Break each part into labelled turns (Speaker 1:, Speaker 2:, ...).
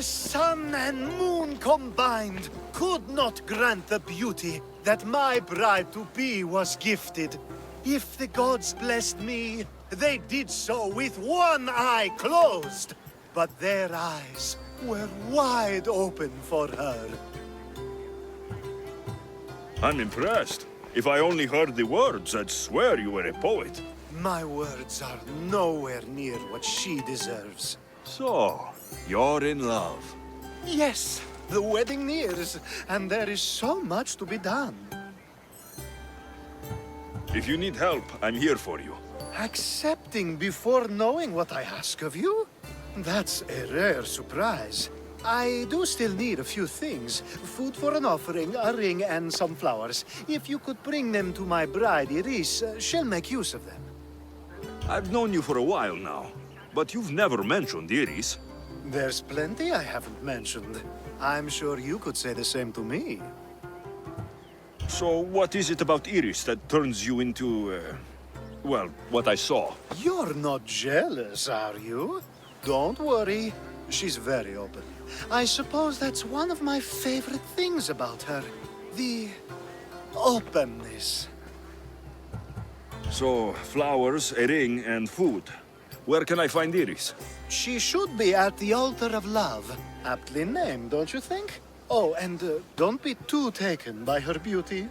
Speaker 1: The sun and moon combined could not grant the beauty that my bride-to-be was gifted. If the gods blessed me, they did so with one eye closed. But their eyes were wide open for her.
Speaker 2: I'm impressed. If I only heard the words, I'd swear you were a poet.
Speaker 1: My words are nowhere near what she deserves.
Speaker 2: So, you're in love.
Speaker 1: Yes, the wedding nears, and there is so much to be done.
Speaker 2: If you need help, I'm here for you.
Speaker 1: Accepting before knowing what I ask of you? That's a rare surprise. I do still need a few things. Food for an offering, a ring, and some flowers. If you could bring them to my bride, Iris, she'll make use of them.
Speaker 2: I've known you for a while now, but you've never mentioned Iris.
Speaker 1: There's plenty I haven't mentioned. I'm sure you could say the same to me.
Speaker 2: So what is it about Iris that turns you into, well, what I saw?
Speaker 1: You're not jealous, are you? Don't worry. She's very open. I suppose that's one of my favorite things about her. The openness.
Speaker 2: So, flowers, a ring, and food. Where can I find Iris?
Speaker 1: She should be at the altar of love. Aptly named, don't you think? Oh, and don't be too taken by her beauty.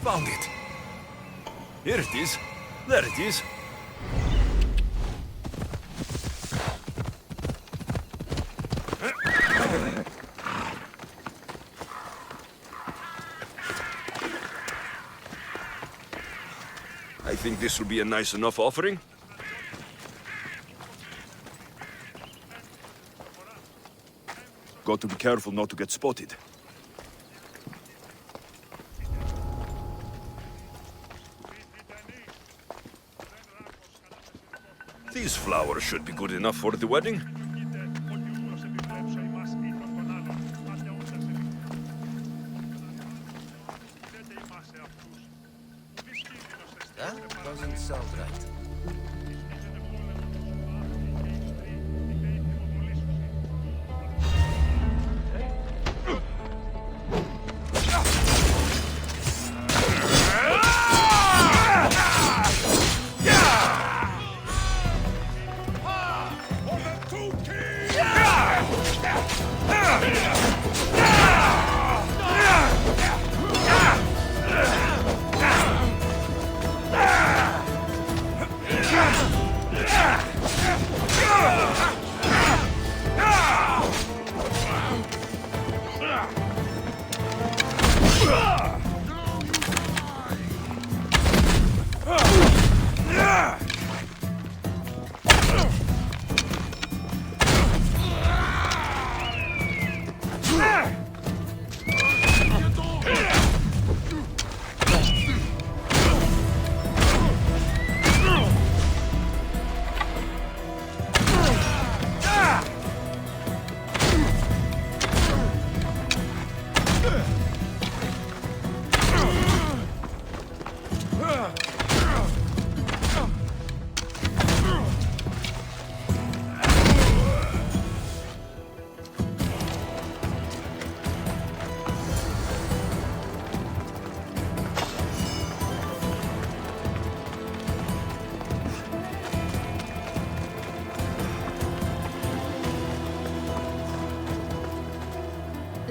Speaker 3: Found it. Here it is. There it is.
Speaker 2: I think this will be a nice enough offering. Got to be careful not to get spotted. These flowers should be good enough for the wedding.
Speaker 3: That doesn't sound right.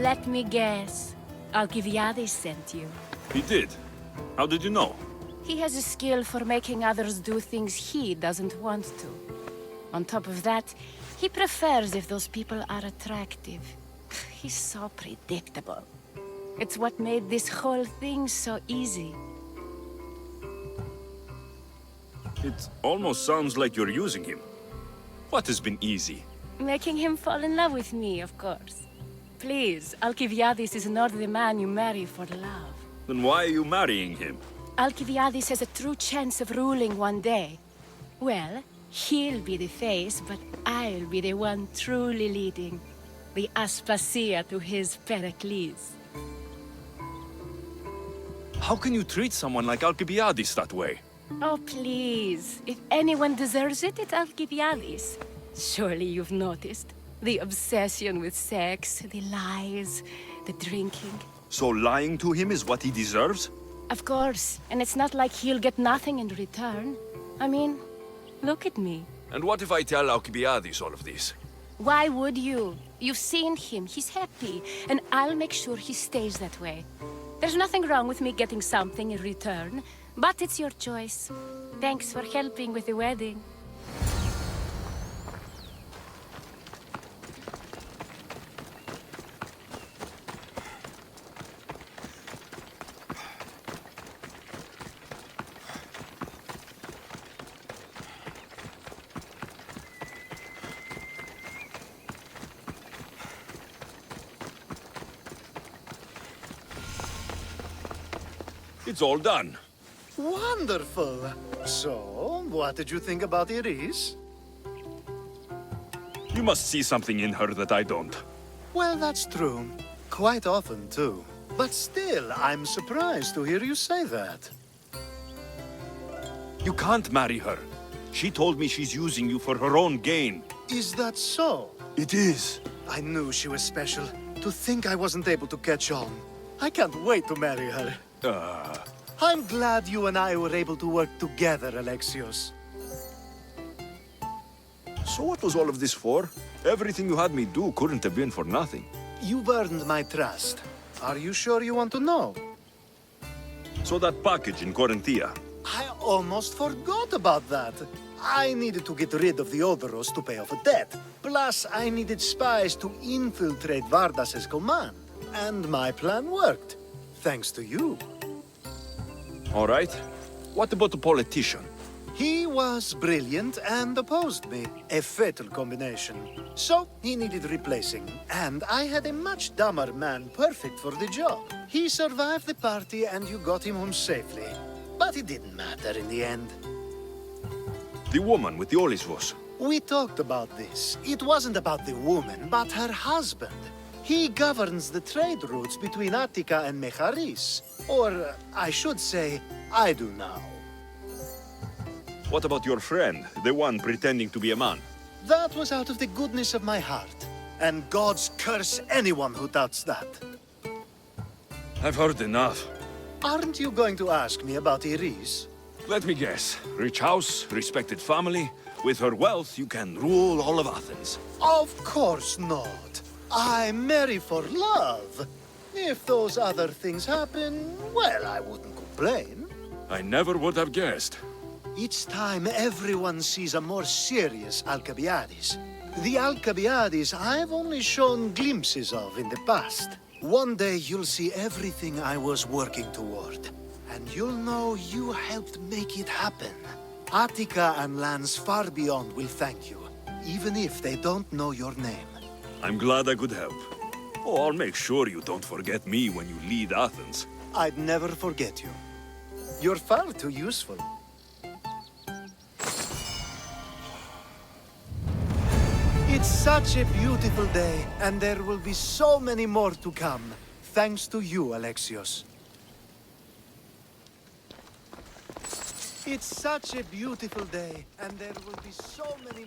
Speaker 4: Let me guess. Alkibiades sent you.
Speaker 2: He did. How did you know?
Speaker 4: He has a skill for making others do things he doesn't want to. On top of that, he prefers if those people are attractive. He's so predictable. It's what made this whole thing so easy.
Speaker 2: It almost sounds like you're using him. What has been easy?
Speaker 4: Making him fall in love with me, of course. Please, Alkibiades is not the man you marry for love.
Speaker 2: Then why are you marrying him?
Speaker 4: Alkibiades has a true chance of ruling one day. Well, he'll be the face, but I'll be the one truly leading. The Aspasia to his Pericles.
Speaker 2: How can you treat someone like Alkibiades that way?
Speaker 4: Oh, please. If anyone deserves it, it's Alkibiades. Surely you've noticed. The obsession with sex, the lies, the drinking.
Speaker 2: So lying to him is what he deserves?
Speaker 4: Of course. And it's not like he'll get nothing in return. I mean, look at me.
Speaker 3: And what if I tell Alkibiades all of this?
Speaker 4: Why would you? You've seen him. He's happy. And I'll make sure he stays that way. There's nothing wrong with me getting something in return. But it's your choice. Thanks for helping with the wedding.
Speaker 2: It's all done.
Speaker 1: Wonderful. So, what did you think about Iris?
Speaker 2: You must see something in her that I don't.
Speaker 1: Well, that's true. Quite often, too. But still, I'm surprised to hear you say that.
Speaker 2: You can't marry her. She told me she's using you for her own gain.
Speaker 1: Is that so?
Speaker 2: It is.
Speaker 1: I knew she was special. To think I wasn't able to catch on. I can't wait to marry her. I'm glad you and I were able to work together, Alexios.
Speaker 2: So what was all of this for? Everything you had me do couldn't have been for nothing.
Speaker 1: You've earned my trust. Are you sure you want to know?
Speaker 2: So that package in Corinthia.
Speaker 1: I almost forgot about that. I needed to get rid of the Odoros to pay off a debt. Plus, I needed spies to infiltrate Vardas's command. And my plan worked. Thanks to you.
Speaker 2: All right. What about the politician?
Speaker 1: He was brilliant and opposed me. A fatal combination. So, he needed replacing. And I had a much dumber man perfect for the job. He survived the party and you got him home safely. But it didn't matter in the end.
Speaker 2: The woman with the Olisvos.
Speaker 1: We talked about this. It wasn't about the woman, but her husband. He governs the trade routes between Attica and Mecharis. Or, I should say, I do now.
Speaker 2: What about your friend, the one pretending to be a man?
Speaker 1: That was out of the goodness of my heart. And gods curse anyone who doubts that.
Speaker 2: I've heard enough.
Speaker 1: Aren't you going to ask me about Iris?
Speaker 2: Let me guess. Rich house, respected family. With her wealth, you can rule all of Athens.
Speaker 1: Of course not. I marry for love. If those other things happen, well, I wouldn't complain.
Speaker 2: I never would have guessed.
Speaker 1: Each time everyone sees a more serious Alkibiades. The Alkibiades I've only shown glimpses of in the past. One day you'll see everything I was working toward. And you'll know you helped make it happen. Attica and lands far beyond will thank you, even if they don't know your name.
Speaker 2: I'm glad I could help. Oh, I'll make sure you don't forget me when you lead Athens.
Speaker 1: I'd never forget you. You're far too useful. It's such a beautiful day, and there will be so many more to come, thanks to you, Alexios. It's such a beautiful day, and there will be so many...